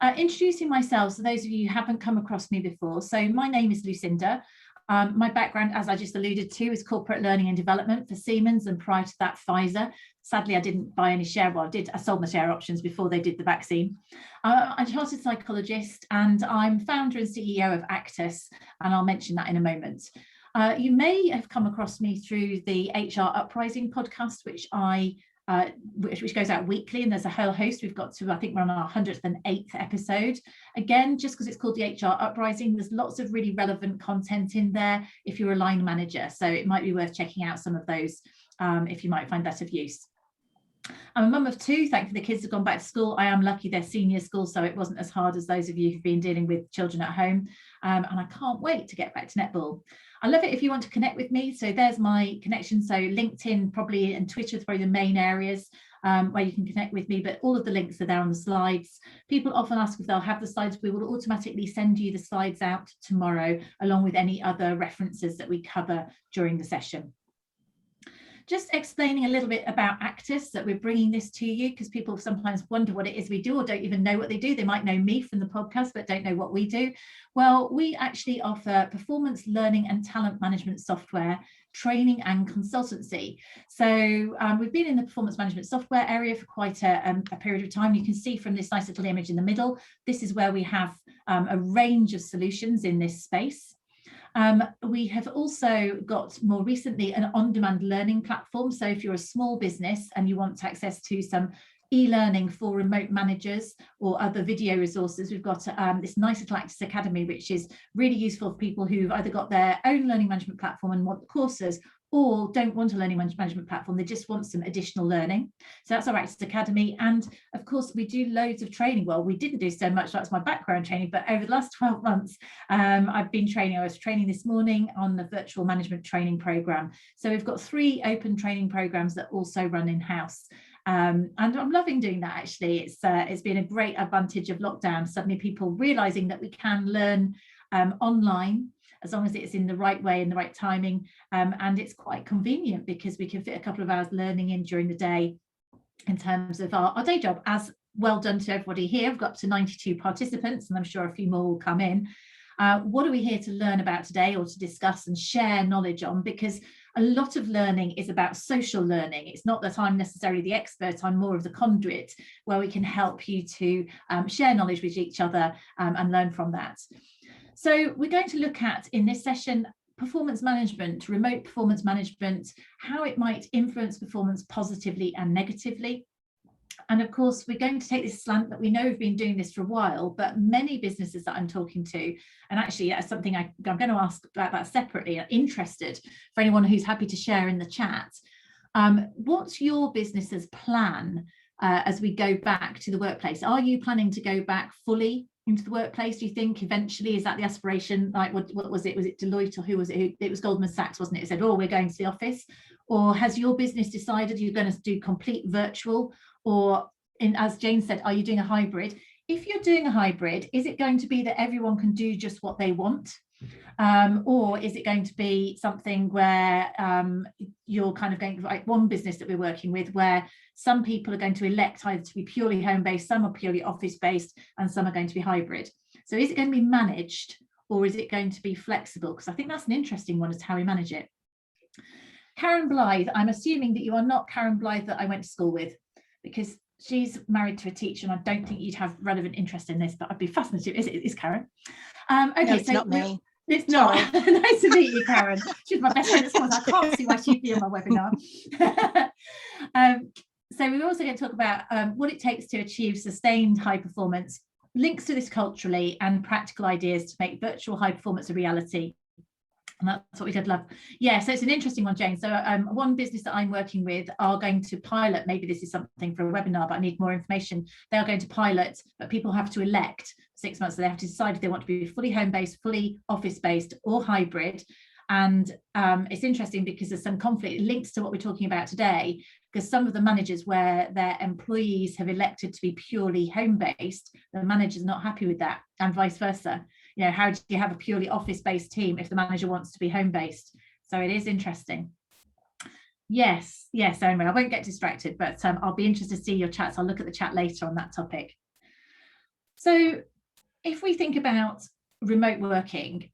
Introducing myself, so those of you who haven't come across me before. So my name is Lucinda. My background, as I just alluded to, is corporate learning and development for Siemens, and prior to that, Pfizer. Sadly, I didn't buy any share. Well, I sold my share options before they did the vaccine. I'm a chartered psychologist, and I'm founder and CEO of Actus, and I'll mention that in a moment. You may have come across me through the HR Uprising podcast, which goes out weekly, and there's a whole host. We've got to, I think we're on our 108th episode. Again, just because it's called the HR Uprising, there's lots of really relevant content in there if you're a line manager. So it might be worth checking out some of those if you might find that of use. I'm a mum of two. Thankfully, the kids have gone back to school. I am lucky they're senior school, so it wasn't as hard as those of you who've been dealing with children at home. And I can't wait to get back to netball. I love it if you want to connect with me. So there's my connection. So LinkedIn probably and Twitter are probably the main areas where you can connect with me, but all of the links are there on the slides. People often ask if they'll have the slides. We will automatically send you the slides out tomorrow, along with any other references that we cover during the session. Just explaining a little bit about Actus, that we're bringing this to you because people sometimes wonder what it is we do or don't even know what they do. They might know me from the podcast, but don't know what we do. Well, we actually offer performance learning and talent management software, training and consultancy. So we've been in the performance management software area for quite a period of time. You can see from this nice little image in the middle, this is where we have a range of solutions in this space. We have also got more recently an on-demand learning platform. So if you're a small business and you want access to some e-learning for remote managers or other video resources, we've got this nice little Actus Academy, which is really useful for people who've either got their own learning management platform and want courses, or don't want a learning management platform, they just want some additional learning. So that's our Actus Academy. And of course, we do loads of training. Well, we didn't do so much, that's my background training, but over the last 12 months, I've been training. I was training this morning on the virtual management training program. So we've got 3 open training programs that also run in-house. And I'm loving doing that, actually. It's been a great advantage of lockdown, suddenly people realizing that we can learn online, as long as it's in the right way, in the right timing. And it's quite convenient because we can fit a couple of hours learning in during the day in terms of our day job. As well done to everybody here. We've got up to 92 participants, and I'm sure a few more will come in. What are we here to learn about today, or to discuss and share knowledge on? Because a lot of learning is about social learning. It's not that I'm necessarily the expert, I'm more of the conduit where we can help you to share knowledge with each other and learn from that. So we're going to look at, in this session, performance management, remote performance management, how it might influence performance positively and negatively. And of course, we're going to take this slant that we know we've been doing this for a while, but many businesses that I'm talking to, and actually that's something I'm going to ask about that separately, are interested, for anyone who's happy to share in the chat. What's your business's plan as we go back to the workplace? Are you planning to go back fully into the workplace? Do you think eventually, is that the aspiration? Like what was it? Was it Deloitte, or who was it? It was Goldman Sachs, wasn't it? It said, oh, we're going to the office. Or has your business decided you're going to do complete virtual? Or as Jane said, are you doing a hybrid? If you're doing a hybrid, is it going to be that everyone can do just what they want? Or is it going to be something where you're kind of going, like one business that we're working with, where some people are going to elect either to be purely home-based, some are purely office-based, and some are going to be hybrid. So is it going to be managed, or is it going to be flexible? Because I think that's an interesting one, as to how we manage it. Karen Blythe, I'm assuming that you are not Karen Blythe that I went to school with, because she's married to a teacher, and I don't think you'd have relevant interest in this, but I'd be fascinated. Is Karen? Okay, no, it's not me. It's not. Nice to meet you, Karen. She's my best friend at school. I can't see why she'd be on my webinar. So we're also going to talk about what it takes to achieve sustained high performance, links to this culturally, and practical ideas to make virtual high performance a reality. And that's what we did love. Yeah, so it's an interesting one, Jane. So one business that I'm working with are going to pilot, maybe this is something for a webinar, but I need more information. They are going to pilot, but people have to elect 6 months. So they have to decide if they want to be fully home-based, fully office-based, or hybrid. And it's interesting because there's some conflict links to what we're talking about today, because some of the managers where their employees have elected to be purely home-based, the manager's not happy with that, and vice versa. You know, how do you have a purely office-based team if the manager wants to be home-based? So it is interesting. Yes, anyway, I won't get distracted, but I'll be interested to see your chats. I'll look at the chat later on that topic. So if we think about remote working,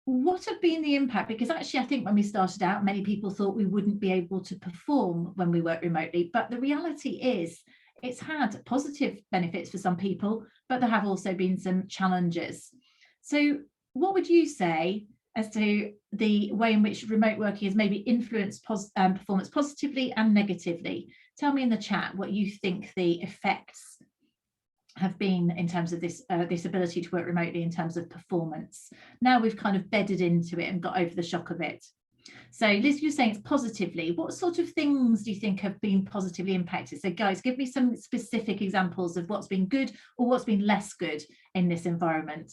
what have been the impact? Because actually, I think when we started out, many people thought we wouldn't be able to perform when we work remotely. But the reality is it's had positive benefits for some people, but there have also been some challenges. So what would you say as to the way in which remote working has maybe influenced performance positively and negatively? Tell me in the chat what you think the effects have been in terms of this ability to work remotely in terms of performance. Now we've kind of bedded into it and got over the shock of it. So Liz, you're saying it's positively. What sort of things do you think have been positively impacted? So guys, give me some specific examples of what's been good or what's been less good in this environment.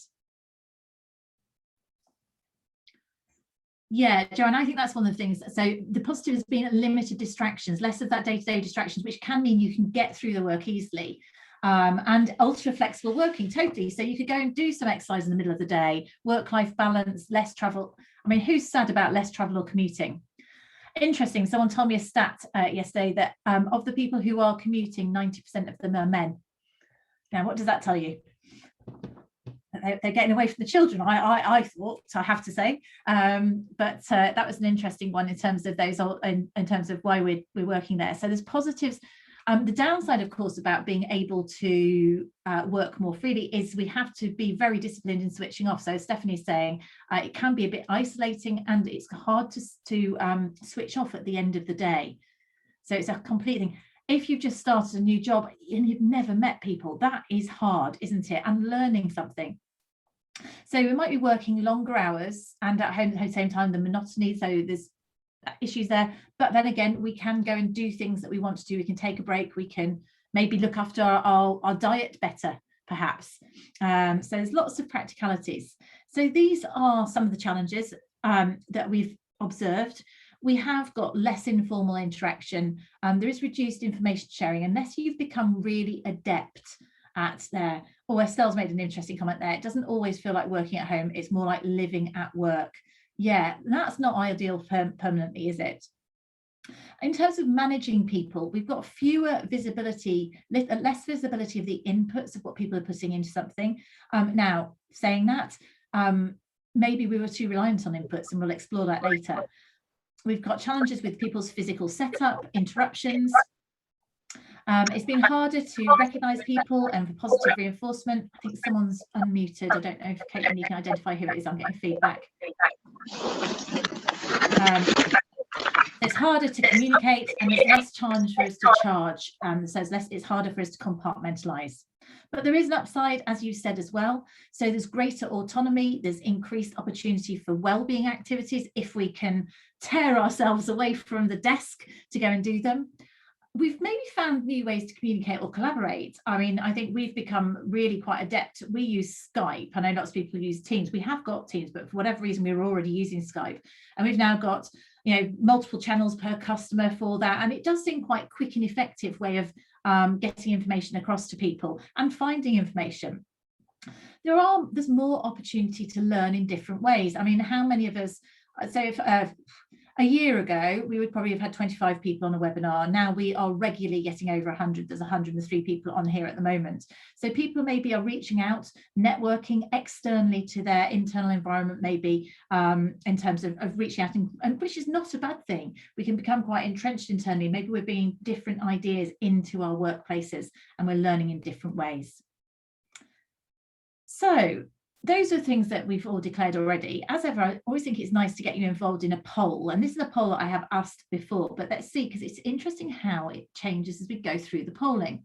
Yeah, Joanne, I think that's one of the things. So the positive has been limited distractions, less of that day-to-day distractions, which can mean you can get through the work easily. And ultra flexible working, totally. So you could go and do some exercise in the middle of the day, work-life balance, less travel. I mean, who's sad about less travel or commuting? Interesting. Someone told me a stat yesterday that of the people who are commuting, 90% of them are men. Now, what does that tell you? They're getting away from the children, I thought, I have to say. But that was an interesting one in terms of those, in terms of why we're working there. So there's positives. The downside, of course, about being able to work more freely is we have to be very disciplined in switching off. So as Stephanie's saying, it can be a bit isolating and it's hard to switch off at the end of the day. So it's a complete thing. If you've just started a new job and you've never met people, that is hard, isn't it? And learning something. So we might be working longer hours and at home at the same time, the monotony. So there's issues there, but then again we can go and do things that we want to do. We can take a break, we can maybe look after our diet better perhaps. So there's lots of practicalities. So these are some of the challenges that we've observed. We have got less informal interaction. There is reduced information sharing unless you've become really adept at there. Oh, Estelle's made an interesting comment there. It doesn't always feel like working at home, it's more like living at work. Yeah, that's not ideal permanently, is it? In terms of managing people, we've got fewer visibility, less visibility of the inputs of what people are putting into something. Now, saying that, maybe we were too reliant on inputs, and we'll explore that later. We've got challenges with people's physical setup, interruptions. It's been harder to recognise people and for positive reinforcement. I think someone's unmuted. I don't know if Caitlin, you can identify who it is. I'm getting feedback. It's harder to communicate and there's less challenge for us to charge. So it's harder for us to compartmentalise. But there is an upside, as you said as well. So there's greater autonomy, there's increased opportunity for well-being activities if we can tear ourselves away from the desk to go and do them. We've maybe found new ways to communicate or collaborate. I mean, I think we've become really quite adept. We use Skype. I know lots of people use Teams. We have got Teams, but for whatever reason, we were already using Skype. And we've now got, multiple channels per customer for that. And it does seem quite a quick and effective way of getting information across to people and finding information. There's more opportunity to learn in different ways. I mean, how many of us, so if a year ago, we would probably have had 25 people on a webinar. Now we are regularly getting over 100. There's 103 people on here at the moment. So people maybe are reaching out, networking externally to their internal environment, maybe in terms of reaching out, and which is not a bad thing. We can become quite entrenched internally. Maybe we're bringing different ideas into our workplaces and we're learning in different ways. So those are things that we've all declared already. As ever, I always think it's nice to get you involved in a poll. And this is a poll that I have asked before, but let's see, because it's interesting how it changes as we go through the polling.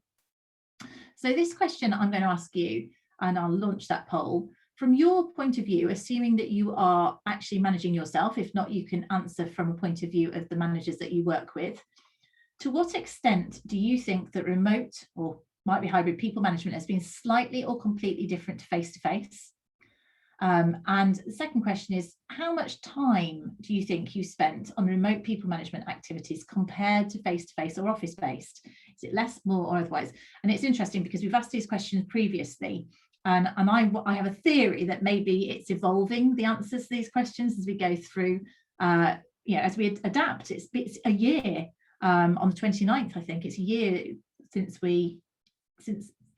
So this question I'm going to ask you, and I'll launch that poll. From your point of view, assuming that you are actually managing yourself, if not, you can answer from a point of view of the managers that you work with. To what extent do you think that remote or might be hybrid people management has been slightly or completely different to face-to-face? And the second question is, how much time do you think you spent on remote people management activities compared to face-to-face or office-based? Is it less, more, or otherwise? And it's interesting because we've asked these questions previously, and I have a theory that maybe it's evolving, the answers to these questions, as we go through, as we adapt. It's a year, on the 29th, I think, it's a year since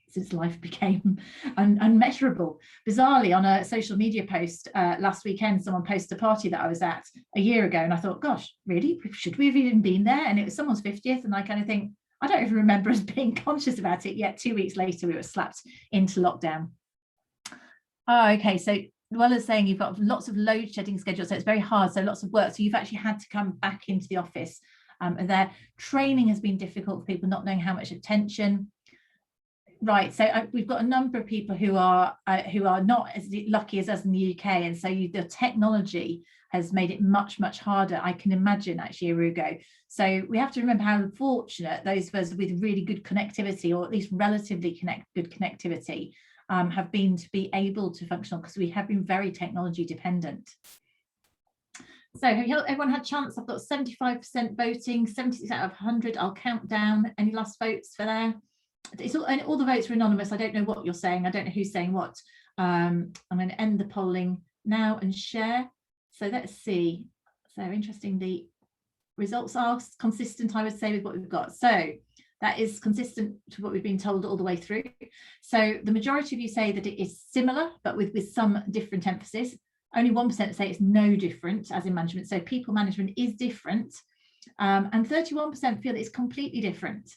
since life became unmeasurable. Bizarrely, on a social media post last weekend, someone posted a party that I was at a year ago, and I thought, gosh, really? Should we have even been there? And it was someone's 50th, and I kind of think, I don't even remember us being conscious about it, yet 2 weeks later we were slapped into lockdown. Oh, okay, so well as saying you've got lots of load shedding schedules, so it's very hard, so lots of work, so you've actually had to come back into the office, and their training has been difficult for people not knowing how much attention. Right, so we've got a number of people who are not as lucky as us in the UK, and so the technology has made it much harder, I can imagine, actually, Arugo. So we have to remember how fortunate those of us with really good connectivity, or at least relatively good connectivity, have been to be able to function, because we have been very technology dependent. So everyone had a chance? I've got 75% voting, 76 out of 100. I'll count down. Any last votes for there? It's all the votes are anonymous. I don't know what you're saying. I don't know who's saying what. I'm going to end the polling now and share. So let's see. So interesting, the results are consistent, I would say, with what we've got. So that is consistent to what we've been told all the way through. So the majority of you say that it is similar, but with some different emphasis. Only 1% say it's no different, as in management. So people management is different. And 31% feel it's completely different.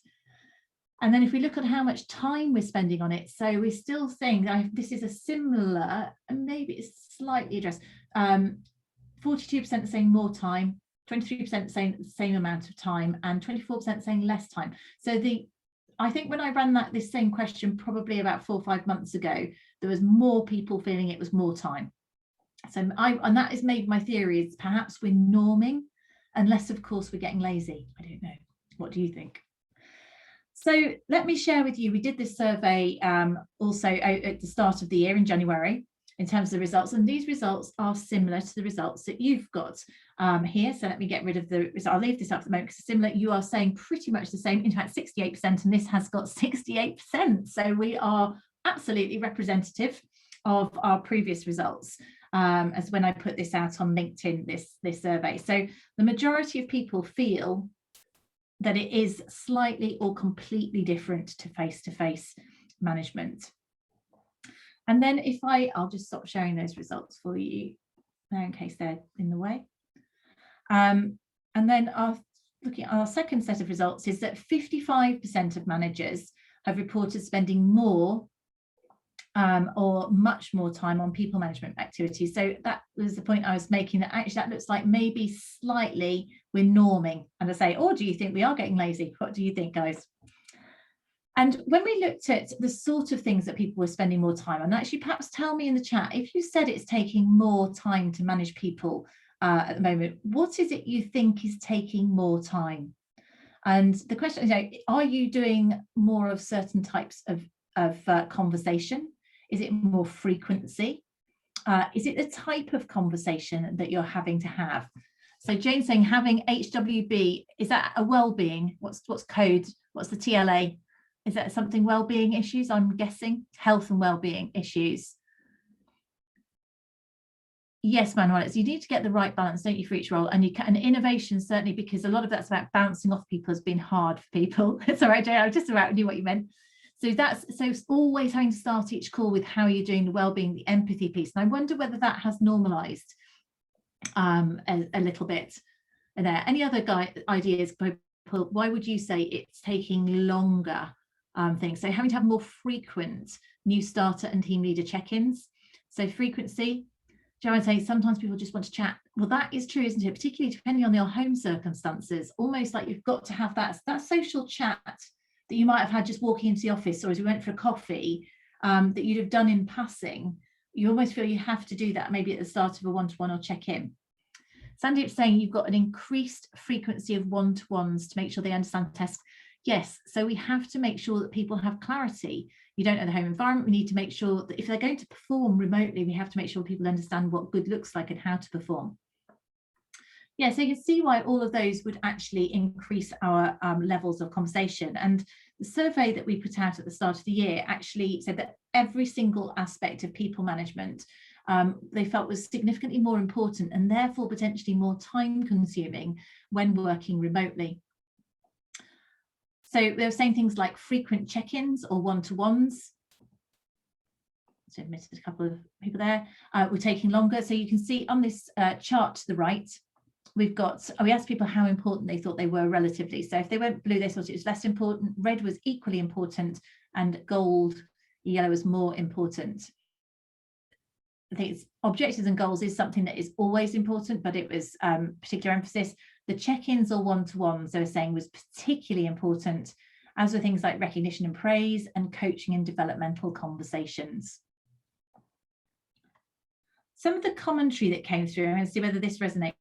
And then if we look at how much time we're spending on it, so we're still saying this is a similar, and maybe it's slightly addressed. 42% saying more time, 23% saying the same amount of time, and 24% saying less time. So I think when I ran this same question probably about 4 or 5 months ago, there was more people feeling it was more time. So and that has made my theory is perhaps we're norming, unless of course we're getting lazy. I don't know. What do you think? So let me share with you, we did this survey also at the start of the year in January in terms of the results, and these results are similar to the results that you've got here. So let me get rid of the result. I'll leave this up for the moment because it's similar. You are saying pretty much the same, in fact 68%, and this has got 68%. So we are absolutely representative of our previous results. As when I put this out on LinkedIn, this survey. So the majority of people feel that it is slightly or completely different to face-to-face management. And then I'll just stop sharing those results for you now in case they're in the way. And then looking at our second set of results is that 55% of managers have reported spending more or much more time on people management activities. So that was the point I was making, that actually that looks like maybe slightly we're norming. And I say, or do you think we are getting lazy? What do you think, guys? And when we looked at the sort of things that people were spending more time on, actually perhaps tell me in the chat, if you said it's taking more time to manage people at the moment, what is it you think is taking more time? And the question is, are you doing more of certain types of conversation? Is it more frequency? Is it the type of conversation that you're having to have? So Jane's saying having HWB, is that a well-being? What's code? What's the TLA? Is that something well-being issues? I'm guessing health and well-being issues. Yes, Manuel, you need to get the right balance, don't you, for each role? And innovation, certainly, because a lot of that's about bouncing off people has been hard for people. It's all right, Jane, I just about knew what you meant. So it's always having to start each call with how you're doing the well-being, the empathy piece. And I wonder whether that has normalized a little bit there. Any other ideas? Why would you say it's taking longer things? So having to have more frequent new starter and team leader check-ins. So frequency. Joanne saying sometimes people just want to chat. Well, that is true, isn't it? Particularly depending on your home circumstances, almost like you've got to have that social chat that you might have had just walking into the office, or as we went for a coffee, that you'd have done in passing. You almost feel you have to do that maybe at the start of a one-to-one or check-in. Sandeep's saying you've got an increased frequency of one-to-ones to make sure they understand tasks. Yes, so we have to make sure that people have clarity. You don't know the home environment. We need to make sure that if they're going to perform remotely, we have to make sure people understand what good looks like and how to perform. Yeah, so you can see why all of those would actually increase our levels of conversation. And the survey that we put out at the start of the year actually said that every single aspect of people management they felt was significantly more important and therefore potentially more time consuming when working remotely. So they were saying things like frequent check-ins or one-to-ones. So admitted a couple of people there. Were taking longer. So you can see on this chart to the right, we asked people how important they thought they were relatively. So if they went blue, they thought it was less important. Red was equally important, and gold, yellow was more important. I think objectives and goals is something that is always important, but it was particular emphasis. The check-ins or one-to-ones, they were saying, was particularly important, as were things like recognition and praise and coaching and developmental conversations. Some of the commentary that came through, and see whether this resonates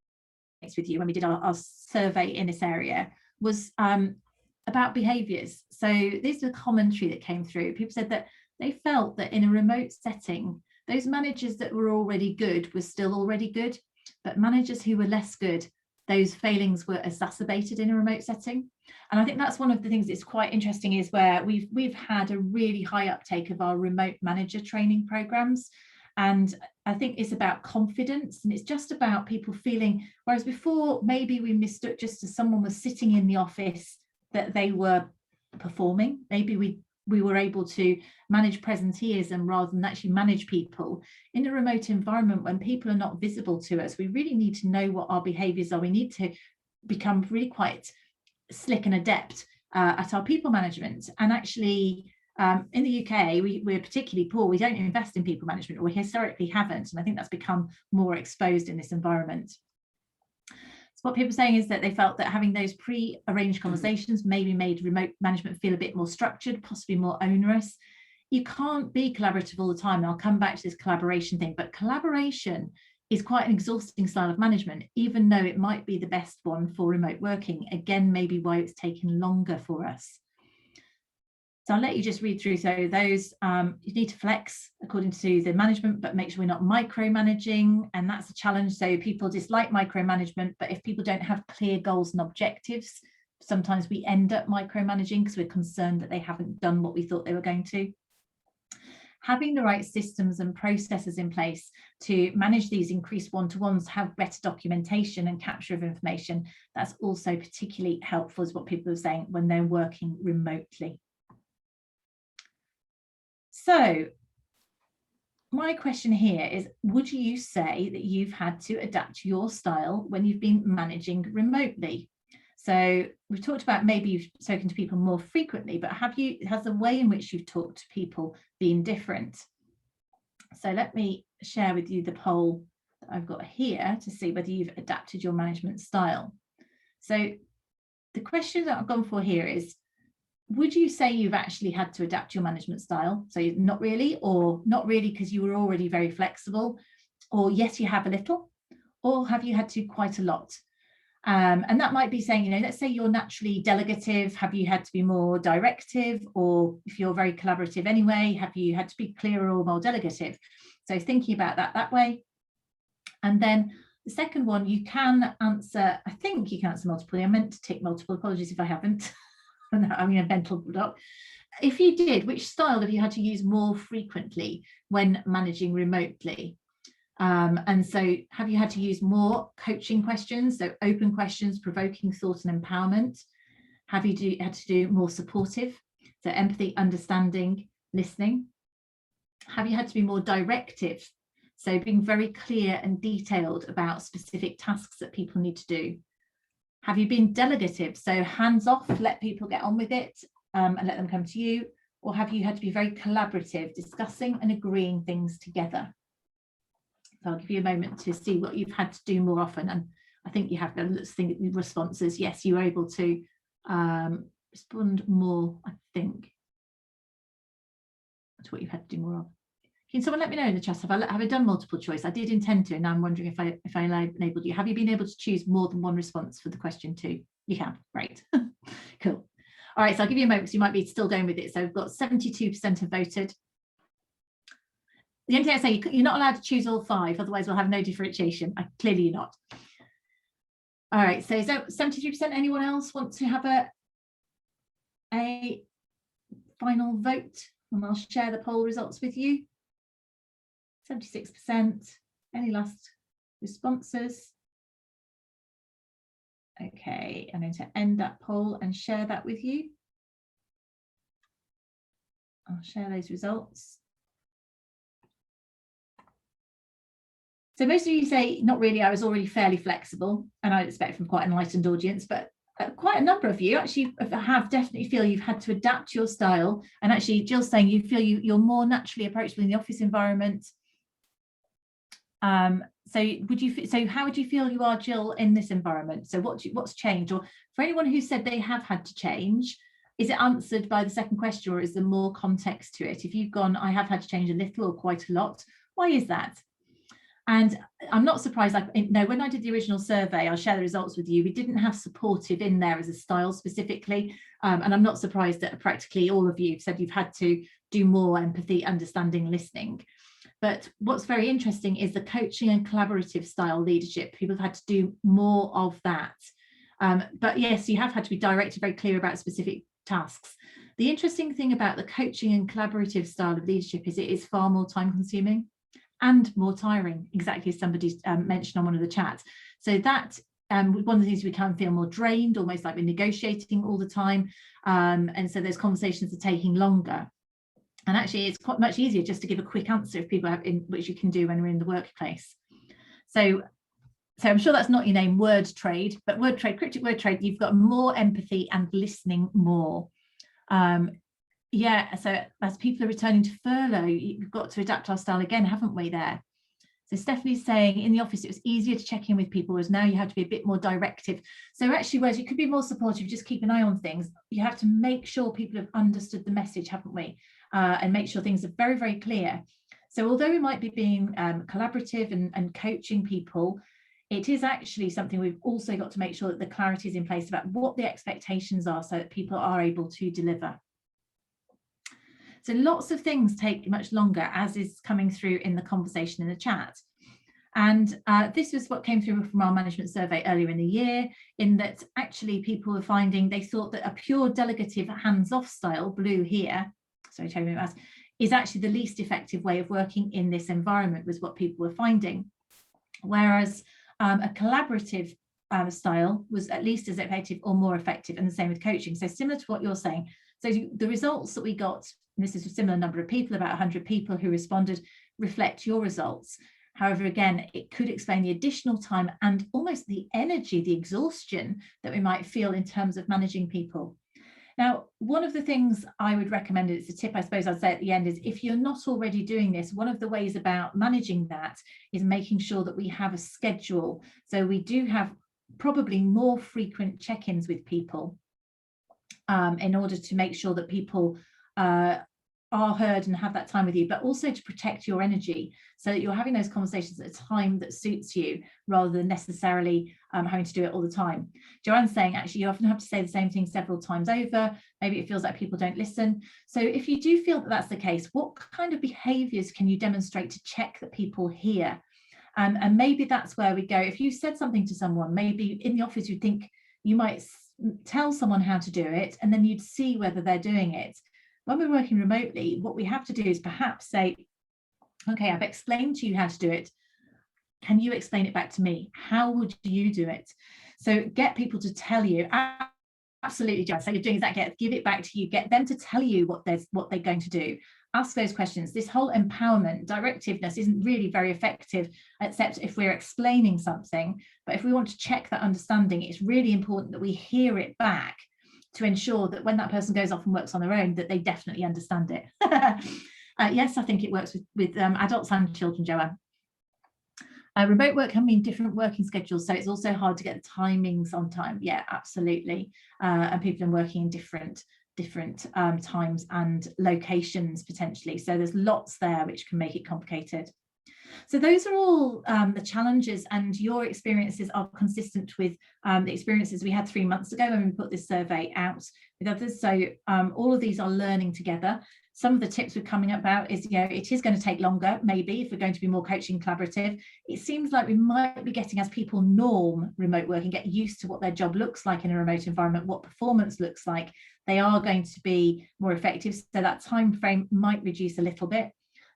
with you when we did our survey in this area, was about behaviours. So this is the commentary that came through. People said that they felt that in a remote setting, those managers that were already good were still already good, but managers who were less good, those failings were exacerbated in a remote setting. And I think that's one of the things that's quite interesting, is where we've had a really high uptake of our remote manager training programs. And I think it's about confidence, and it's just about people feeling, whereas before maybe we mistook just as someone was sitting in the office that they were performing. Maybe we were able to manage presenteeism rather than actually manage people. In a remote environment, when people are not visible to us, we really need to know what our behaviours are. We need to become really quite slick and adept at our people management. And actually, in the UK, we're particularly poor. We don't invest in people management, or we historically haven't. And I think that's become more exposed in this environment. So what people are saying is that they felt that having those pre-arranged conversations maybe made remote management feel a bit more structured, possibly more onerous. You can't be collaborative all the time. And I'll come back to this collaboration thing, but collaboration is quite an exhausting style of management, even though it might be the best one for remote working. Again, maybe why it's taken longer for us. So I'll let you just read through. So those, you need to flex according to the management, but make sure we're not micromanaging. And that's a challenge. So people dislike micromanagement, but if people don't have clear goals and objectives, sometimes we end up micromanaging because we're concerned that they haven't done what we thought they were going to. Having the right systems and processes in place to manage these increased one-to-ones, have better documentation and capture of information, that's also particularly helpful, is what people are saying, when they're working remotely. So my question here is, would you say that you've had to adapt your style when you've been managing remotely? So we've talked about maybe you've spoken to people more frequently, but has the way in which you've talked to people been different? So let me share with you the poll that I've got here to see whether you've adapted your management style. So the question that I've gone for here is, would you say you've actually had to adapt your management style? So not really, or not really because you were already very flexible, or yes, you have a little, or have you had to quite a lot? And that might be saying, let's say you're naturally delegative, have you had to be more directive? Or if you're very collaborative anyway, have you had to be clearer or more delegative? So thinking about that way. And then the second one, you can answer, I think you can answer multiple. I meant to tick multiple, apologies if I haven't. I mean, a mental block. If you did, which style have you had to use more frequently when managing remotely? And so have you had to use more coaching questions, so open questions, provoking thought and empowerment? Have you had to do more supportive, so empathy, understanding, listening? Have you had to be more directive, so being very clear and detailed about specific tasks that people need to do? Have you been delegative, so hands off, let people get on with it and let them come to you? Or have you had to be very collaborative, discussing and agreeing things together? So I'll give you a moment to see what you've had to do more often. And I think you have done. Let's think the responses. Yes, you were able to respond more, I think, to what you've had to do more of. Can someone let me know in the chat? Have I done multiple choice? I did intend to, and now I'm wondering if I enabled you. Have you been able to choose more than one response for the question too? You can, great. Cool. All right, so I'll give you a moment because you might be still going with it. So we've got 72% have voted. The only thing I say, you're not allowed to choose all 5, otherwise we'll have no differentiation. Clearly you're not. All right, so 73%. Anyone else want to have a final vote? And I'll share the poll results with you. 76%. Any last responses? Okay, I'm going to end that poll and share that with you. I'll share those results. So most of you say, not really, I was already fairly flexible, and I expect from quite an enlightened audience, but quite a number of you actually have definitely feel you've had to adapt your style. And actually, Jill's saying you feel you're more naturally approachable in the office environment. So how would you feel you are, Jill, in this environment? So what's changed? Or for anyone who said they have had to change, is it answered by the second question, or is there more context to it? If you've gone, I have had to change a little or quite a lot, why is that? And I'm not surprised. When I did the original survey, I'll share the results with you. We didn't have supportive in there as a style specifically. And I'm not surprised that practically all of you said you've had to do more empathy, understanding, listening. But what's very interesting is the coaching and collaborative style leadership. People have had to do more of that. But yes, you have had to be directed, very clear about specific tasks. The interesting thing about the coaching and collaborative style of leadership is it is far more time consuming and more tiring, exactly as somebody mentioned on one of the chats. So that one of the things we can feel more drained, almost like we're negotiating all the time. And so those conversations are taking longer. And actually, it's quite much easier just to give a quick answer if people have which you can do when we're in the workplace. So I'm sure that's not your name, word trade, but word trade, cryptic word trade, you've got more empathy and listening more. Yeah, so as people are returning to furlough, we've got to adapt our style again, haven't we there? So Stephanie's saying in the office, it was easier to check in with people, whereas now you have to be a bit more directive. So actually, whereas you could be more supportive, just keep an eye on things, you have to make sure people have understood the message, haven't we? And make sure things are very, very clear. So although we might be being collaborative and coaching people, it is actually something we've also got to make sure that the clarity is in place about what the expectations are so that people are able to deliver. So lots of things take much longer, as is coming through in the conversation in the chat. And this was what came through from our management survey earlier in the year, in that actually people were finding they thought that a pure delegative hands-off style, blue here, sorry, Toby, is actually the least effective way of working in this environment, was what people were finding. Whereas a collaborative style was at least as effective or more effective, and the same with coaching. So similar to what you're saying. So the results that we got, and this is a similar number of people, about 100 people who responded, reflect your results. However, again, it could explain the additional time and almost the energy, the exhaustion that we might feel in terms of managing people. Now, one of the things I would recommend, it's a tip I suppose I'd say at the end, is if you're not already doing this, one of the ways about managing that is making sure that we have a schedule. So we do have probably more frequent check-ins with people in order to make sure that people are heard and have that time with you, but also to protect your energy so that you're having those conversations at a time that suits you rather than necessarily having to do it all the time. Joanne's saying actually you often have to say the same thing several times over. Maybe it feels like people don't listen. So if you do feel that that's the case, what kind of behaviors can you demonstrate to check that people hear? And maybe that's where we go. If you said something to someone, maybe in the office, you'd think you might tell someone how to do it, and then you'd see whether they're doing it. When we're working remotely, what we have to do is perhaps say, okay, I've explained to you how to do it. Can you explain it back to me? How would you do it? So get people to tell you. Absolutely, Joanne. So you're doing exactly, give it back to you, get them to tell you what they're going to do. Ask those questions. This whole empowerment, directiveness isn't really very effective, except if we're explaining something. But if we want to check that understanding, it's really important that we hear it back to ensure that when that person goes off and works on their own, that they definitely understand it. Yes, I think it works with adults and children, Joanne. Remote work can mean different working schedules, so it's also hard to get the timings on time. Yeah, absolutely. And people are working in different times and locations potentially. So there's lots there which can make it complicated. So those are all the challenges, and your experiences are consistent with the experiences we had 3 months ago when we put this survey out with others. So all of these are learning together. Some of the tips we're coming about is, it is going to take longer, maybe, if we're going to be more coaching collaborative. It seems like we might be getting, as people norm remote working, get used to what their job looks like in a remote environment, what performance looks like, they are going to be more effective. So that time frame might reduce a little bit.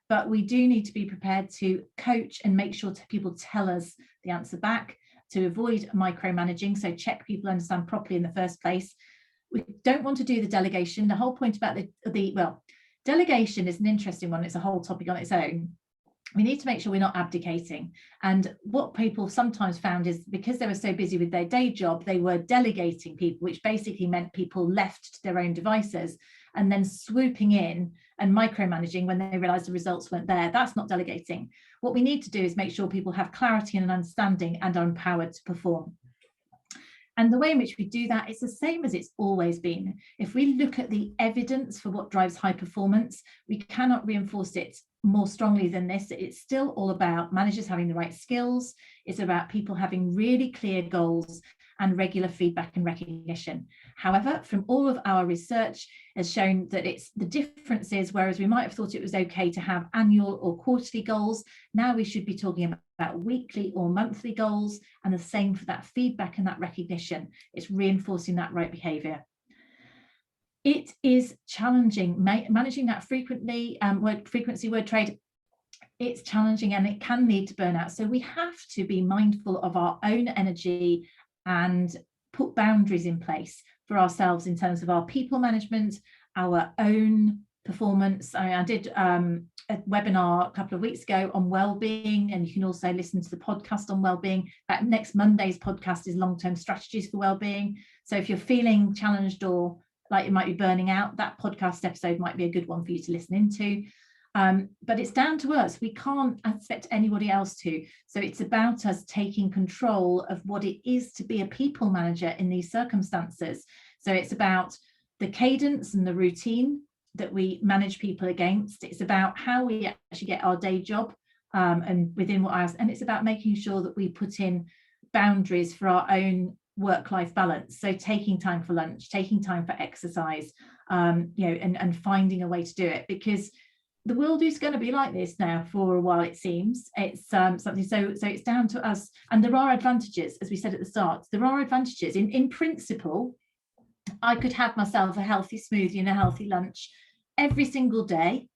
But we do need to be prepared to coach and make sure people tell us the answer back, to avoid micromanaging. So check people understand properly in the first place. We don't want to do the delegation. The whole point about Delegation is an interesting one. It's a whole topic on its own. We need to make sure we're not abdicating. And what people sometimes found is because they were so busy with their day job, they were delegating people, which basically meant people left to their own devices and then swooping in and micromanaging when they realized the results weren't there. That's not delegating. What we need to do is make sure people have clarity and an understanding and are empowered to perform. And the way in which we do that, it's the same as it's always been. If we look at the evidence for what drives high performance, we cannot reinforce it more strongly than this. It's still all about managers having the right skills. It's about people having really clear goals and regular feedback and recognition. However, from all of our research has shown that it's the differences, whereas we might have thought it was okay to have annual or quarterly goals, now we should be talking about weekly or monthly goals, and the same for that feedback and that recognition. It's reinforcing that right behavior. It is challenging managing that frequency word trade. It's challenging and it can lead to burnout. So we have to be mindful of our own energy and put boundaries in place for ourselves in terms of our people management, our own performance. I did a webinar a couple of weeks ago on well-being, and you can also listen to the podcast on well-being. Next Monday's podcast is long-term strategies for well-being. So if you're feeling challenged or like you might be burning out, that podcast episode might be a good one for you to listen into. But it's down to us. We can't expect anybody else to. So it's about us taking control of what it is to be a people manager in these circumstances. So it's about the cadence and the routine that we manage people against. It's about how we actually get our day job and within what and it's about making sure that we put in boundaries for our own work-life balance. So taking time for lunch, taking time for exercise, and finding a way to do it, because the world is going to be like this now for a while, it seems. It's something, so it's down to us. And there are advantages, as we said at the start. There are advantages. In principle, I could have myself a healthy smoothie and a healthy lunch every single day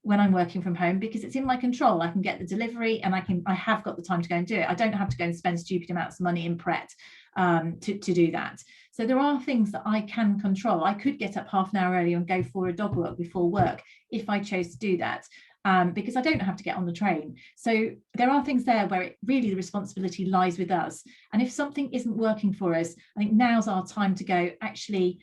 when I'm working from home, because it's in my control. I can get the delivery and I have got the time to go and do it. I don't have to go and spend stupid amounts of money in Pret to do that. So there are things that I can control. I could get up half an hour early and go for a dog walk before work if I chose to do that, because I don't have to get on the train. So there are things there where really the responsibility lies with us. And if something isn't working for us, I think now's our time to go, actually,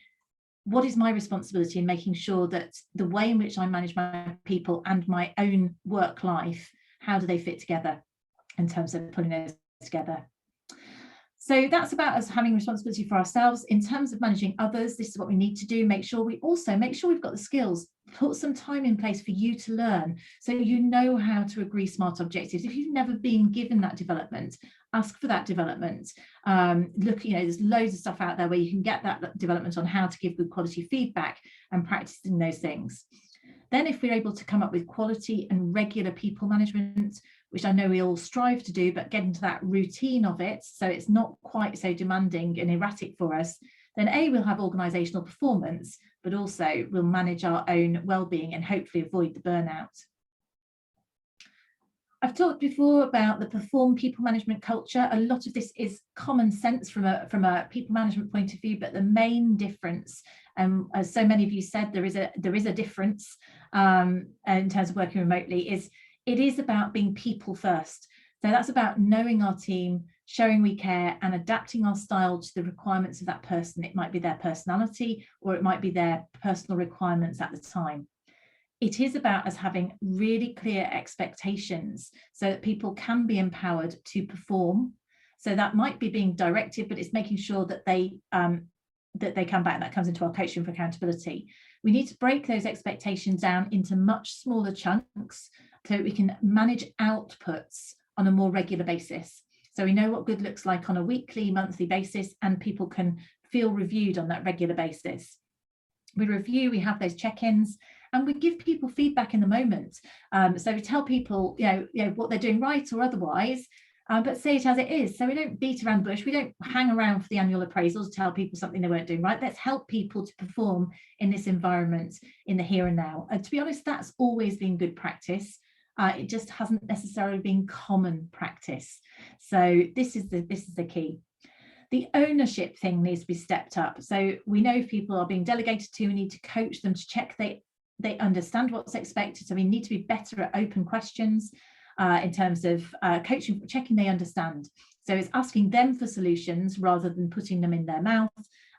what is my responsibility in making sure that the way in which I manage my people and my own work life, how do they fit together in terms of pulling those together? So that's about us having responsibility for ourselves. In terms of managing others, this is what we need to do. Make sure we've got the skills, put some time in place for you to learn, so you know how to agree smart objectives. If you've never been given that development, ask for that development. There's loads of stuff out there where you can get that development on how to give good quality feedback and practicing those things. Then if we're able to come up with quality and regular people management, which I know we all strive to do, but get into that routine of it, so it's not quite so demanding and erratic for us, then we'll have organisational performance, but also we'll manage our own well-being and hopefully avoid the burnout. I've talked before about the perform people management culture. A lot of this is common sense from a people management point of view, but the main difference, as so many of you said, there is a difference in terms of working remotely, it is about being people first. So that's about knowing our team, showing we care, and adapting our style to the requirements of that person. It might be their personality, or it might be their personal requirements at the time. It is about us having really clear expectations so that people can be empowered to perform. So that might be being directed, but it's making sure that they come back. And that comes into our coaching for accountability. We need to break those expectations down into much smaller chunks so we can manage outputs on a more regular basis. So we know what good looks like on a weekly, monthly basis, and people can feel reviewed on that regular basis. We review, we have those check-ins, and we give people feedback in the moment. So we tell people, what they're doing right or otherwise, but say it as it is. So we don't beat around the bush. We don't hang around for the annual appraisals to tell people something they weren't doing right. Let's help people to perform in this environment in the here and now. And to be honest, that's always been good practice. It just hasn't necessarily been common practice. So this is the key. The ownership thing needs to be stepped up. So we know if people are being delegated to, we need to coach them to check they they understand what's expected. So we need to be better at open questions in terms of coaching, checking they understand. So it's asking them for solutions rather than putting them in their mouth,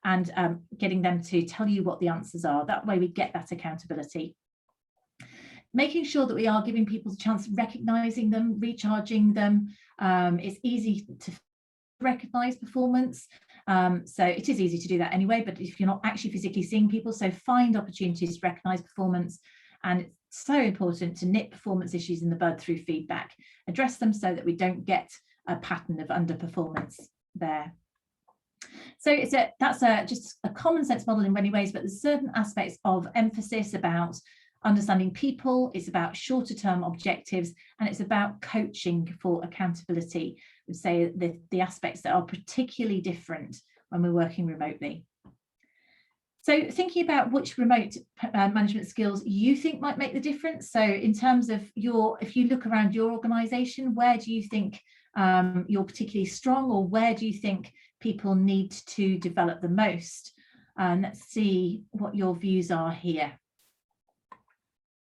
and getting them to tell you what the answers are. That way we get that accountability. Making sure that we are giving people a chance, recognizing them, recharging them. It's easy to recognize performance. So it is easy to do that anyway, but if you're not actually physically seeing people, so find opportunities to recognize performance. And it's so important to nip performance issues in the bud through feedback, address them so that we don't get a pattern of underperformance there. So that's just a common sense model in many ways, but there's certain aspects of emphasis about understanding people. It's about shorter term objectives, and it's about coaching for accountability. I would say the aspects that are particularly different when we're working remotely. So thinking about which remote management skills you think might make the difference. So in terms of if you look around your organization, where do you think you're particularly strong, or where do you think people need to develop the most? Let's see what your views are here.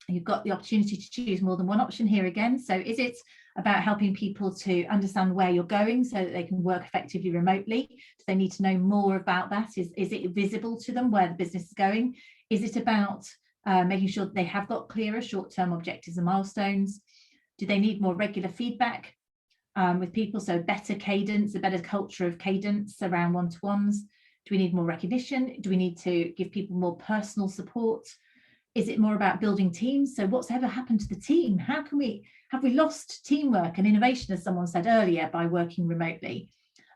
You've got the opportunity to choose more than one option here again. So is it about helping people to understand where you're going so that they can work effectively remotely? Do they need to know more about that? Is it visible to them where the business is going? Is it about making sure that they have got clearer short-term objectives and milestones? Do they need more regular feedback with people? So better cadence, a better culture of cadence around one-to-ones. Do we need more recognition? Do we need to give people more personal support? Is it more about building teams? So what's ever happened to the team? Have we lost teamwork and innovation, as someone said earlier, by working remotely?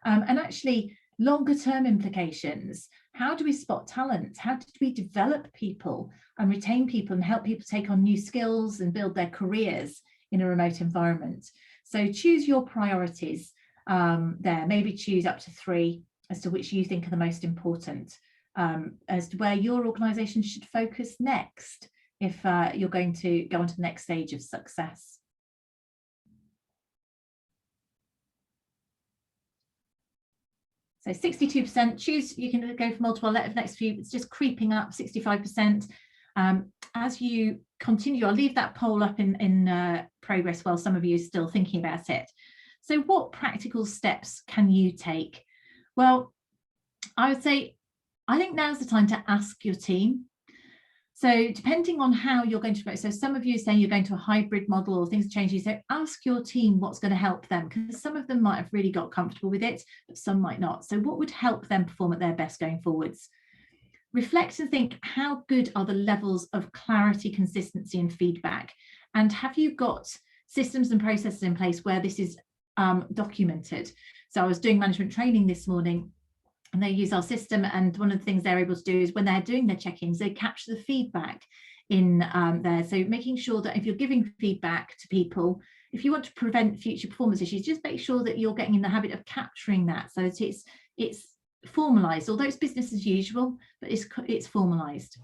And actually longer term implications. How do we spot talent? How did we develop people and retain people and help people take on new skills and build their careers in a remote environment? So choose your priorities there, maybe choose up to 3 as to which you think are the most important. As to where your organisation should focus next if you're going to go on to the next stage of success. So 62% choose, you can go for multiple, let the next few, it's just creeping up, 65%. As you continue, I'll leave that poll up in progress while some of you are still thinking about it. So what practical steps can you take? Well, I would say, I think now's the time to ask your team. So depending on how you're going to work, so some of you are saying you're going to a hybrid model or things are changing, so ask your team what's going to help them, because some of them might have really got comfortable with it, but some might not. So what would help them perform at their best going forwards? Reflect and think, how good are the levels of clarity, consistency and feedback? And have you got systems and processes in place where this is documented? So I was doing management training this morning, and they use our system, and one of the things they're able to do is when they're doing their check-ins, they capture the feedback in there. So making sure that if you're giving feedback to people, if you want to prevent future performance issues, just make sure that you're getting in the habit of capturing that, so that it's formalized, although it's business as usual, but it's formalized.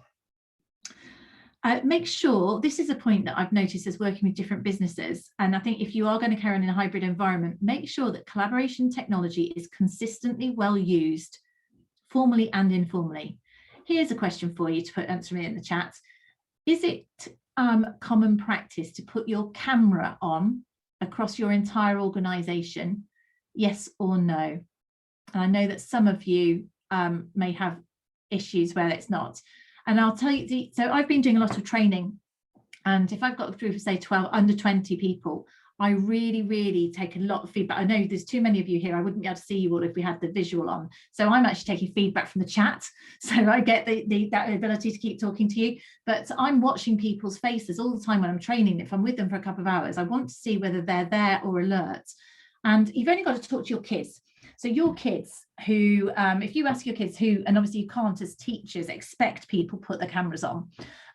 Make sure, this is a point that I've noticed as working with different businesses, and I think if you are going to carry on in a hybrid environment, make sure that collaboration technology is consistently well used, formally and informally. Here's a question for you to answer me in the chat. Is it common practice to put your camera on across your entire organization? Yes or no? And I know that some of you may have issues where it's not. And I'll tell you, so I've been doing a lot of training, and if I've got a group of say 12 under 20 people, I really take a lot of feedback. I know there's too many of you here, I wouldn't be able to see you all if we had the visual on. So I'm actually taking feedback from the chat, so I get that ability to keep talking to you, but I'm watching people's faces all the time when I'm training. If I'm with them for a couple of hours, I want to see whether they're there or alert. And you've only got to talk to your kids. So your kids who, if you ask your kids who, and obviously you can't as teachers expect people put their cameras on.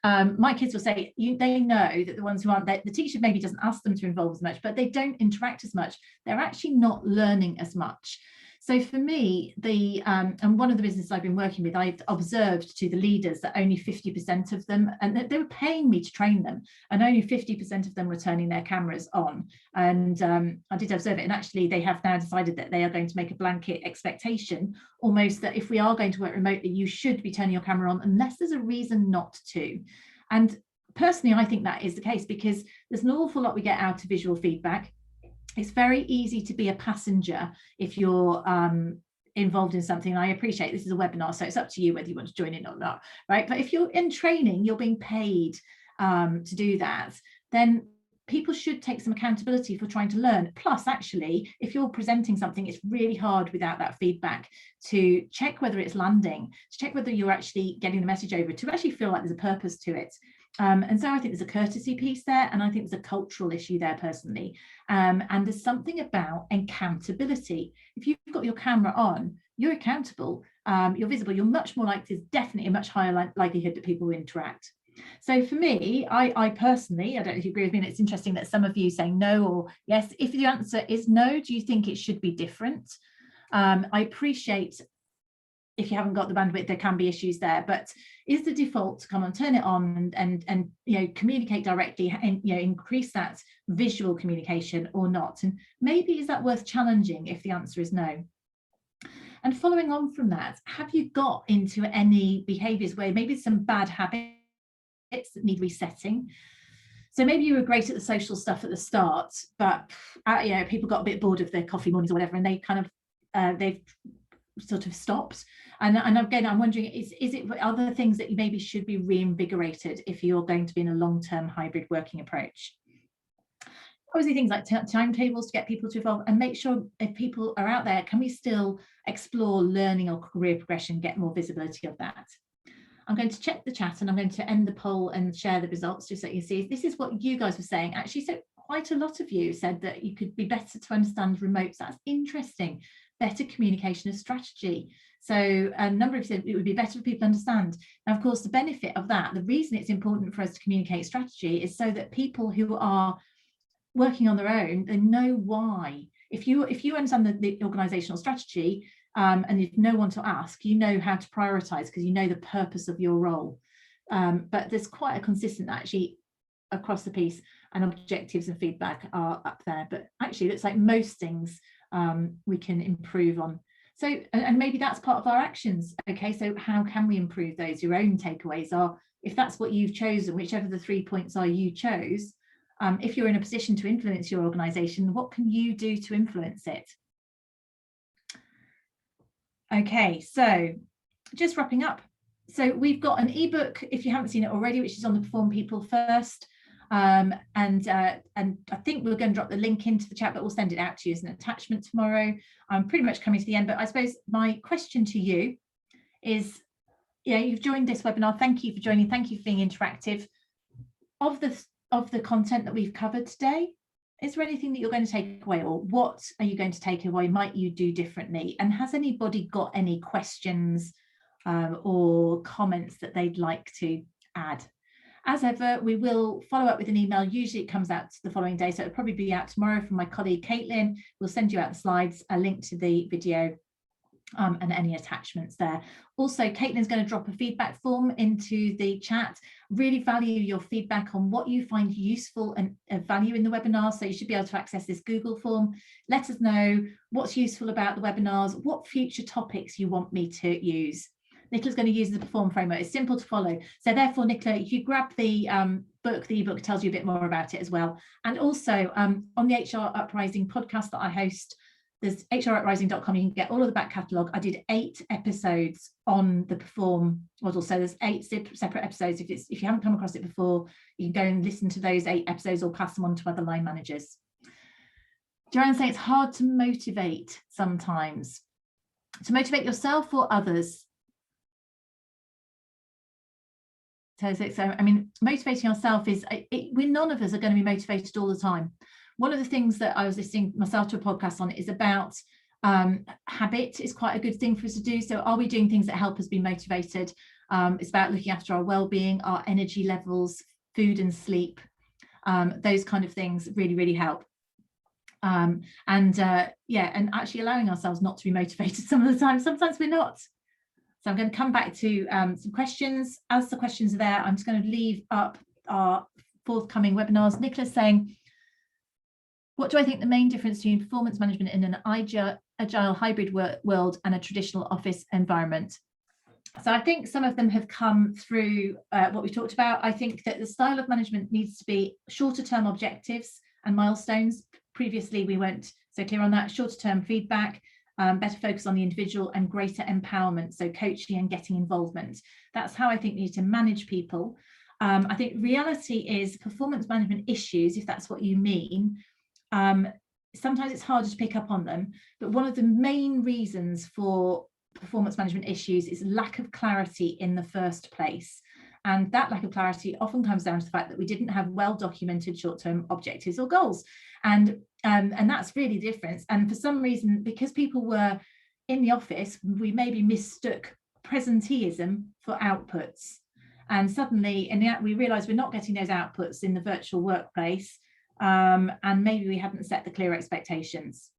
My kids will say they know that the ones who aren't there, the teacher maybe doesn't ask them to involve as much, but they don't interact as much. They're actually not learning as much. So for me, and one of the businesses I've been working with, I've observed to the leaders that only 50% of them, and they were paying me to train them, and only 50% of them were turning their cameras on. And I did observe it, and actually they have now decided that they are going to make a blanket expectation, almost that if we are going to work remotely, you should be turning your camera on unless there's a reason not to. And personally, I think that is the case because there's an awful lot we get out of visual feedback. It's very easy to be a passenger if you're involved in something. I appreciate this is a webinar, so it's up to you whether you want to join in or not, right? But if you're in training, you're being paid to do that, then people should take some accountability for trying to learn. Plus, actually, if you're presenting something, it's really hard without that feedback to check whether it's landing, to check whether you're actually getting the message over, to actually feel like there's a purpose to it. And so I think there's a courtesy piece there, and I think there's a cultural issue there personally. And there's something about accountability. If you've got your camera on, you're accountable, you're visible, you're much more likely, there's definitely a much higher likelihood that people will interact. So for me, I personally, I don't know if you agree with me, and it's interesting that some of you say no or yes. If the answer is no, do you think it should be different? I appreciate if you haven't got the bandwidth, there can be issues there, but is the default to come and turn it on and communicate directly and increase that visual communication or not? And maybe is that worth challenging if the answer is no? And following on from that, have you got into any behaviors where maybe some bad habits that need resetting? So maybe you were great at the social stuff at the start, but people got a bit bored of their coffee mornings or whatever, and they kind of they've sort of stopped. And again, I'm wondering, is it other things that you maybe should be reinvigorated if you're going to be in a long-term hybrid working approach? Obviously, things like timetables to get people to evolve, and make sure if people are out there, can we still explore learning or career progression, get more visibility of that? I'm going to check the chat and I'm going to end the poll and share the results just so you see. This is what you guys were saying. Actually, so quite a lot of you said that you could be better to understand remotes. That's interesting. Better communication and strategy. So a number of you said it would be better for people to understand. Now, of course, the benefit of that, the reason it's important for us to communicate strategy is so that people who are working on their own, they know why. If you understand the organizational strategy, and if no one to ask, you know how to prioritize because you know the purpose of your role. But there's quite a consistent actually across the piece, and objectives and feedback are up there. But actually, it's like most things we can improve on. So, and maybe that's part of our actions. Okay, so how can we improve those? Your own takeaways are, if that's what you've chosen, whichever the 3 points are you chose, if you're in a position to influence your organization, what can you do to influence it? Okay, so just wrapping up. So we've got an ebook, if you haven't seen it already, which is on the Perform People First. And I think we're going to drop the link into the chat, but we'll send it out to you as an attachment tomorrow. I'm pretty much coming to the end, but I suppose my question to you is, you've joined this webinar. Thank you for joining. Thank you for being interactive. Of the content that we've covered today, is there anything that you're going to take away, or what are you going to take away? Might you do differently? And has anybody got any questions or comments that they'd like to add? As ever, we will follow up with an email. Usually it comes out the following day, so it'll probably be out tomorrow from my colleague Caitlin. We'll send you out the slides, a link to the video, and any attachments there. Also, Caitlin's going to drop a feedback form into the chat. Really value your feedback on what you find useful and value in the webinar. So you should be able to access this Google form. Let us know what's useful about the webinars, what future topics you want me to use. Nicola's going to use the Perform framework. It's simple to follow. So therefore, Nicola, if you grab the book, the ebook tells you a bit more about it as well. And also on the HR Uprising podcast that I host, there's hruprising.com. You can get all of the back catalogue. I did 8 episodes on the Perform model. So there's 8 separate episodes. If you haven't come across it before, you can go and listen to those 8 episodes or pass them on to other line managers. Joanne's saying it's hard to motivate sometimes. To motivate yourself or others? So I mean, motivating yourself is, none of us are going to be motivated all the time. One of the things that I was listening myself to a podcast on is about habit is quite a good thing for us to do. So are we doing things that help us be motivated? It's about looking after our well-being, our energy levels, food and sleep. Those kind of things really, really help. And actually allowing ourselves not to be motivated some of the time. Sometimes we're not. So I'm going to come back to some questions. As the questions are there, I'm just going to leave up our forthcoming webinars. Nicola's saying, what do I think the main difference between performance management in an agile hybrid world and a traditional office environment? So I think some of them have come through what we talked about. I think that the style of management needs to be shorter term objectives and milestones. Previously, we weren't so clear on that. Shorter term feedback, better focus on the individual, and greater empowerment, so coaching and getting involvement. That's how I think you need to manage people. I think reality is performance management issues, if that's what you mean. Sometimes it's harder to pick up on them, but one of the main reasons for performance management issues is lack of clarity in the first place. And that lack of clarity often comes down to the fact that we didn't have well-documented short-term objectives or goals. And that's really the difference. And for some reason, because people were in the office, we maybe mistook presenteeism for outputs. And suddenly we realized we're not getting those outputs in the virtual workplace. And maybe we hadn't set the clear expectations.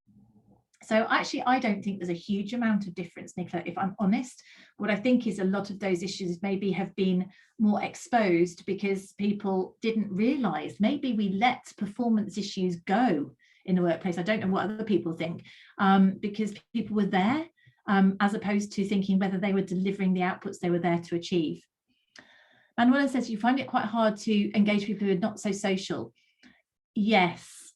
So actually, I don't think there's a huge amount of difference, Nicola, if I'm honest. What I think is a lot of those issues maybe have been more exposed because people didn't realize. Maybe we let performance issues go in the workplace. I don't know what other people think, because people were there, as opposed to thinking whether they were delivering the outputs they were there to achieve. Manuela says, you find it quite hard to engage people who are not so social. Yes.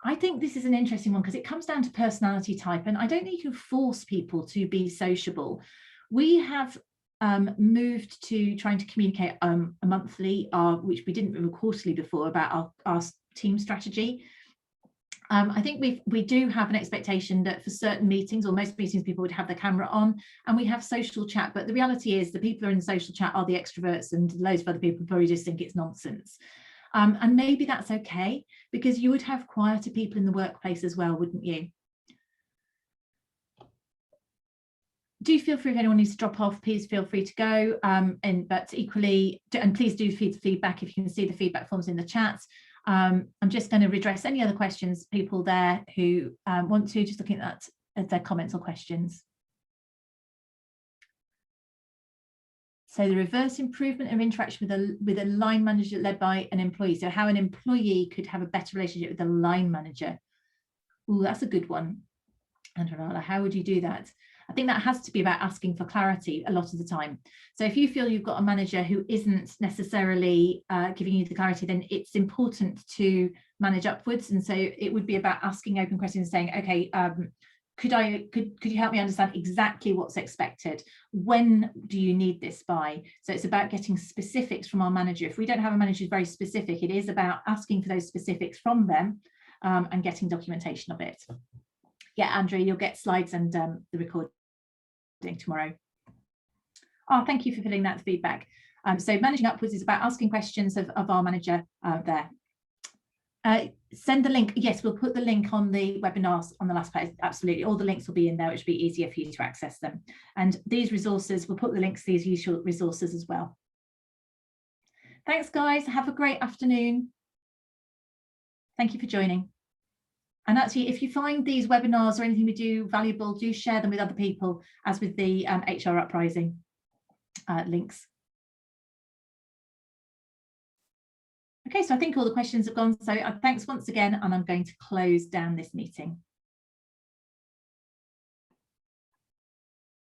I think this is an interesting one because it comes down to personality type, and I don't think you can force people to be sociable. We have moved to trying to communicate a monthly, which we didn't do quarterly before, about our team strategy. I think we do have an expectation that for certain meetings, or most meetings, people would have their camera on, and we have social chat. But the reality is the people who are in the social chat are the extroverts, and loads of other people probably just think it's nonsense. And maybe that's okay, because you would have quieter people in the workplace as well, wouldn't you? Do feel free, if anyone needs to drop off, please feel free to go. But equally, and please do feed feedback if you can see the feedback forms in the chat. I'm just going to redress any other questions, people there who want to, just looking at their comments or questions. So the reverse improvement of interaction with a line manager led by an employee. So how an employee could have a better relationship with the line manager. Oh, that's a good one. Andrea, how would you do that? I think that has to be about asking for clarity a lot of the time. So if you feel you've got a manager who isn't necessarily giving you the clarity, then it's important to manage upwards. And so it would be about asking open questions, saying, okay, could you help me understand exactly what's expected? When do you need this by? So it's about getting specifics from our manager. If we don't have a manager who's very specific, it is about asking for those specifics from them and getting documentation of it. Yeah, Andrea, you'll get slides and the recording tomorrow. Oh, thank you for filling that feedback. So managing upwards is about asking questions of our manager there. Send the link. Yes, we'll put the link on the webinars on the last page. Absolutely. All the links will be in there, which will be easier for you to access them. And these resources, we'll put the links to these usual resources as well. Thanks, guys. Have a great afternoon. Thank you for joining. And actually, if you find these webinars or anything we do valuable, do share them with other people, as with the HR Uprising links. Okay, so I think all the questions have gone. So thanks once again, and I'm going to close down this meeting.